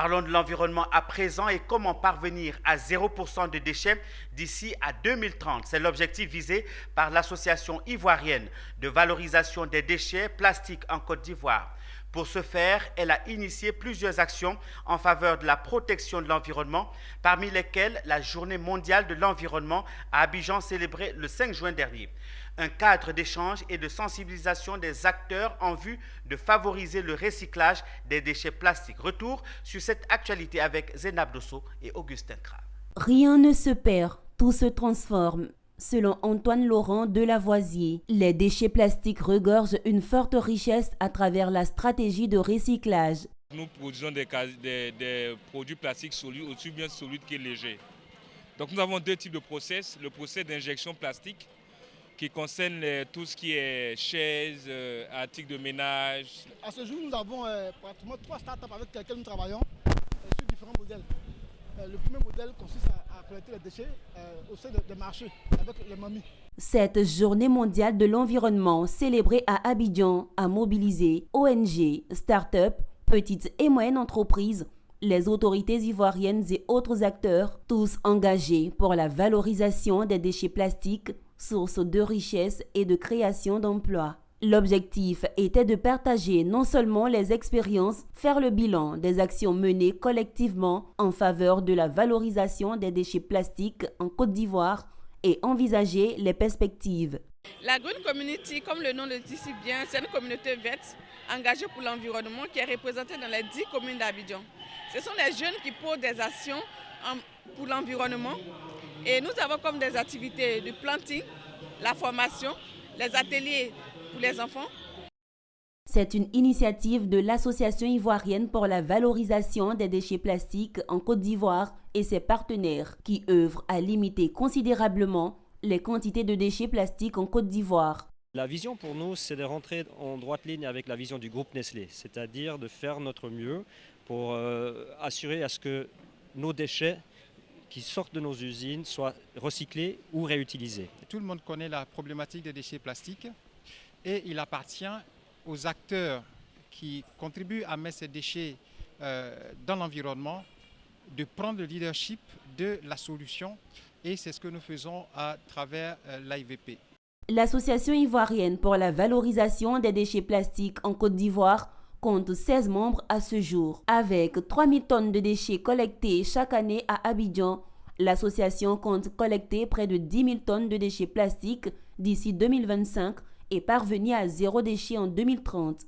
Parlons de l'environnement à présent et comment parvenir à 0% de déchets d'ici à 2030. C'est l'objectif visé par l'Association ivoirienne de valorisation des déchets plastiques en Côte d'Ivoire. Pour ce faire, elle a initié plusieurs actions en faveur de la protection de l'environnement, parmi lesquelles la Journée mondiale de l'environnement à Abidjan célébrée le 5 juin dernier. Un cadre d'échange et de sensibilisation des acteurs en vue de favoriser le recyclage des déchets plastiques. Retour sur cette actualité avec Zénab Dosso et Augustin Krah. Rien ne se perd, tout se transforme. Selon Antoine Laurent de Lavoisier, les déchets plastiques regorgent une forte richesse à travers la stratégie de recyclage. Nous produisons des produits plastiques solides, aussi bien solides que légers. Donc nous avons deux types de process. Le process d'injection plastique qui concerne tout ce qui est chaises, articles de ménage. À ce jour, nous avons pratiquement 3 startups avec lesquelles nous travaillons sur différents modèles. Le premier modèle consiste à collecter les déchets au sein des marchés avec les mamies. Cette journée mondiale de l'environnement célébrée à Abidjan a mobilisé ONG, start-up, petites et moyennes entreprises, les autorités ivoiriennes et autres acteurs, tous engagés pour la valorisation des déchets plastiques, source de richesse et de création d'emplois. L'objectif était de partager non seulement les expériences, faire le bilan des actions menées collectivement en faveur de la valorisation des déchets plastiques en Côte d'Ivoire et envisager les perspectives. La Green Community, comme le nom le dit si bien, c'est une communauté verte engagée pour l'environnement qui est représentée dans les 10 communes d'Abidjan. Ce sont les jeunes qui posent des actions pour l'environnement et nous avons comme des activités de planting, la formation, les ateliers pour les enfants. C'est une initiative de l'Association ivoirienne pour la valorisation des déchets plastiques en Côte d'Ivoire et ses partenaires qui œuvrent à limiter considérablement les quantités de déchets plastiques en Côte d'Ivoire. La vision pour nous, c'est de rentrer en droite ligne avec la vision du groupe Nestlé, c'est-à-dire de faire notre mieux pour assurer à ce que nos déchets qui sortent de nos usines soient recyclés ou réutilisés. Tout le monde connaît la problématique des déchets plastiques et il appartient aux acteurs qui contribuent à mettre ces déchets dans l'environnement de prendre le leadership de la solution et c'est ce que nous faisons à travers l'AIVP. L'Association ivoirienne pour la valorisation des déchets plastiques en Côte d'Ivoire compte 16 membres à ce jour. Avec 3000 tonnes de déchets collectés chaque année à Abidjan, l'association compte collecter près de 10 000 tonnes de déchets plastiques d'ici 2025 et parvenir à zéro déchet en 2030.